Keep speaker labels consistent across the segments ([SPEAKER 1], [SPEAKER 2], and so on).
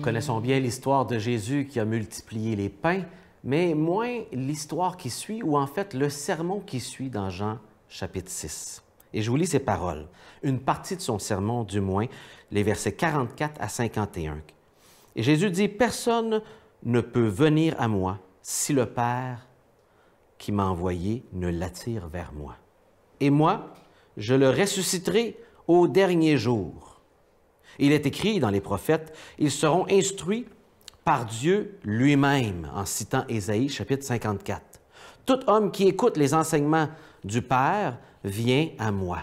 [SPEAKER 1] connaissons bien l'histoire de Jésus qui a multiplié les pains, mais moins l'histoire qui suit, ou en fait le sermon qui suit dans Jean chapitre 6. Et je vous lis ces paroles, une partie de son sermon du moins, les versets 44 à 51. Et Jésus dit, « Personne ne peut venir à moi si le Père qui m'a envoyé ne l'attire vers moi. Et moi, je le ressusciterai au dernier jour. » Il est écrit dans les prophètes, « Ils seront instruits par Dieu lui-même », en citant Ésaïe, chapitre 54. « Tout homme qui écoute les enseignements du Père vient à moi.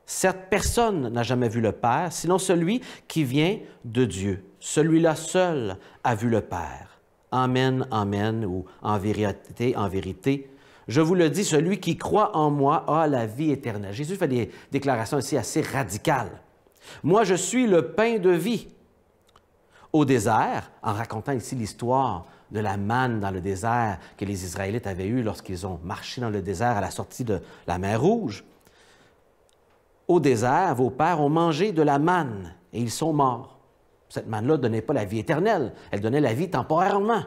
[SPEAKER 1] Certes, personne n'a jamais vu le Père, sinon celui qui vient de Dieu. Celui-là seul a vu le Père. Amen, amen, ou en vérité, je vous le dis, celui qui croit en moi a la vie éternelle. » Jésus fait des déclarations ici assez radicales. « Moi, je suis le pain de vie. » Au désert, en racontant ici l'histoire de la manne dans le désert que les Israélites avaient eue lorsqu'ils ont marché dans le désert à la sortie de la mer Rouge. Au désert, vos pères ont mangé de la manne et ils sont morts. Cette manne-là ne donnait pas la vie éternelle, elle donnait la vie temporairement.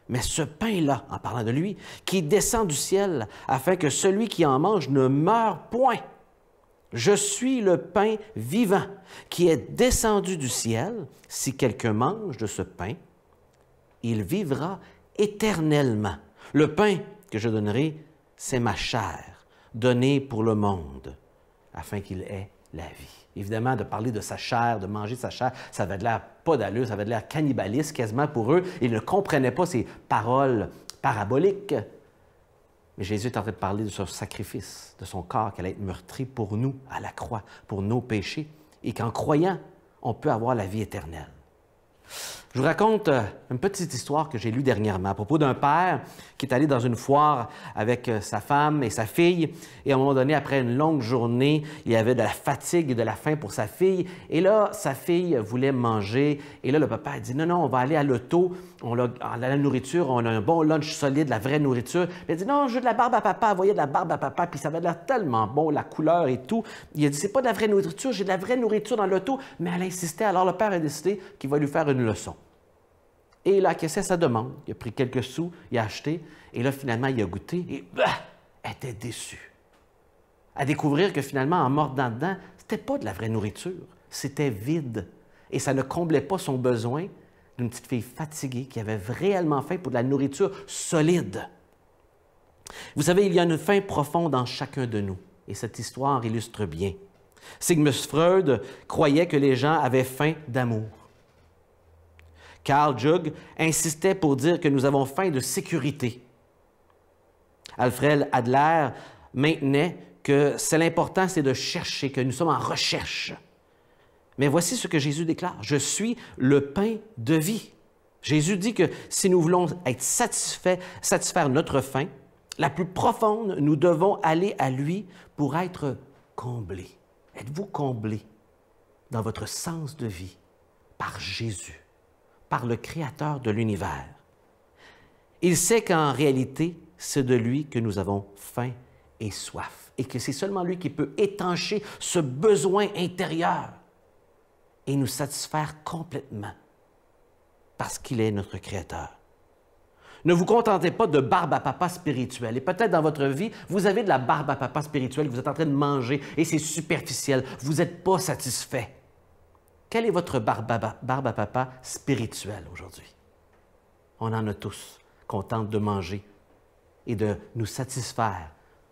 [SPEAKER 1] Mais ce pain-là, en parlant de lui, qui descend du ciel afin que celui qui en mange ne meure point. Je suis le pain vivant qui est descendu du ciel. Si quelqu'un mange de ce pain, il vivra éternellement. Le pain que je donnerai, c'est ma chair, donnée pour le monde, afin qu'il ait la vie. Évidemment, de parler de sa chair, de manger de sa chair, ça avait de l'air pas d'allure, ça avait de l'air cannibaliste quasiment pour eux. Ils ne comprenaient pas ces paroles paraboliques. Mais Jésus est en train de parler de son sacrifice, de son corps qui allait être meurtri pour nous à la croix, pour nos péchés, et qu'en croyant, on peut avoir la vie éternelle. Je vous raconte une petite histoire que j'ai lue dernièrement à propos d'un père qui est allé dans une foire avec sa femme et sa fille. Et à un moment donné, après une longue journée, il y avait de la fatigue et de la faim pour sa fille. Et là, sa fille voulait manger. Et là, le papa a dit, non, non, on va aller à l'auto. On a la nourriture, on a un bon lunch solide, la vraie nourriture. Puis il a dit, non, je veux de la barbe à papa. Voyez de la barbe à papa. Puis ça avait l'air tellement bon, la couleur et tout. Il a dit, c'est pas de la vraie nourriture, j'ai de la vraie nourriture dans l'auto. Mais elle insistait. Alors le père a décidé qu'il va lui faire une leçon. Et il a acquiescé à sa demande. Il a pris quelques sous, il a acheté. Et là, finalement, il a goûté et elle était déçue. À découvrir que finalement, en mordant dedans, c'était pas de la vraie nourriture. C'était vide. Et ça ne comblait pas son besoin d'une petite fille fatiguée qui avait réellement faim pour de la nourriture solide. Vous savez, il y a une faim profonde en chacun de nous. Et cette histoire illustre bien. Sigmund Freud croyait que les gens avaient faim d'amour. Carl Jung insistait pour dire que nous avons faim de sécurité. Alfred Adler maintenait que l'important, c'est de chercher, que nous sommes en recherche. Mais voici ce que Jésus déclare. « Je suis le pain de vie. » Jésus dit que si nous voulons être satisfaire notre faim, la plus profonde, nous devons aller à lui pour être comblés. Êtes-vous comblés dans votre sens de vie par Jésus, par le Créateur de l'univers? Il sait qu'en réalité, c'est de lui que nous avons faim et soif, et que c'est seulement lui qui peut étancher ce besoin intérieur et nous satisfaire complètement, parce qu'il est notre Créateur. Ne vous contentez pas de barbe à papa spirituelle. Et peut-être dans votre vie, vous avez de la barbe à papa spirituelle, vous êtes en train de manger et c'est superficiel, vous n'êtes pas satisfait. Quelle est votre barbe à papa spirituelle aujourd'hui? On en a tous qu'on tente de manger et de nous satisfaire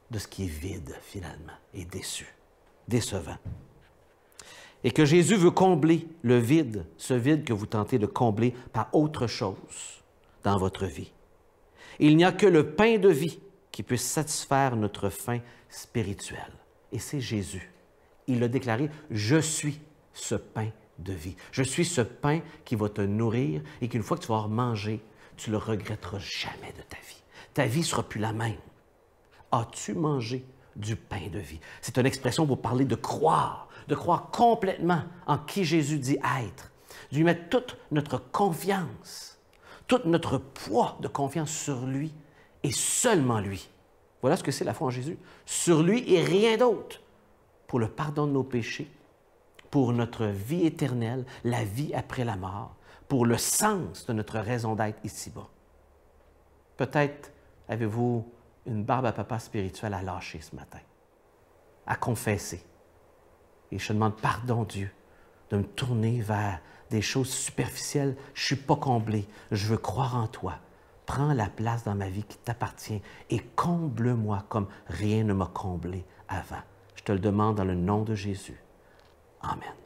[SPEAKER 1] de ce qui est vide finalement et décevant. Et que Jésus veut combler le vide, ce vide que vous tentez de combler par autre chose dans votre vie. Il n'y a que le pain de vie qui peut satisfaire notre faim spirituelle. Et c'est Jésus. Il a déclaré, « Je suis ce pain de vie. Je suis ce pain qui va te nourrir et qu'une fois que tu vas manger, tu ne le regretteras jamais de ta vie. Ta vie ne sera plus la même. As-tu mangé du pain de vie? » C'est une expression pour parler de croire complètement en qui Jésus dit être, de lui mettre toute notre confiance, tout notre poids de confiance sur lui et seulement lui. Voilà ce que c'est la foi en Jésus. Sur lui et rien d'autre. Pour le pardon de nos péchés, pour notre vie éternelle, la vie après la mort, pour le sens de notre raison d'être ici-bas. Peut-être avez-vous une barbe à papa spirituelle à lâcher ce matin, à confesser. Et je te demande pardon, Dieu, de me tourner vers des choses superficielles. Je ne suis pas comblé. Je veux croire en toi. Prends la place dans ma vie qui t'appartient et comble-moi comme rien ne m'a comblé avant. Je te le demande dans le nom de Jésus. Amen.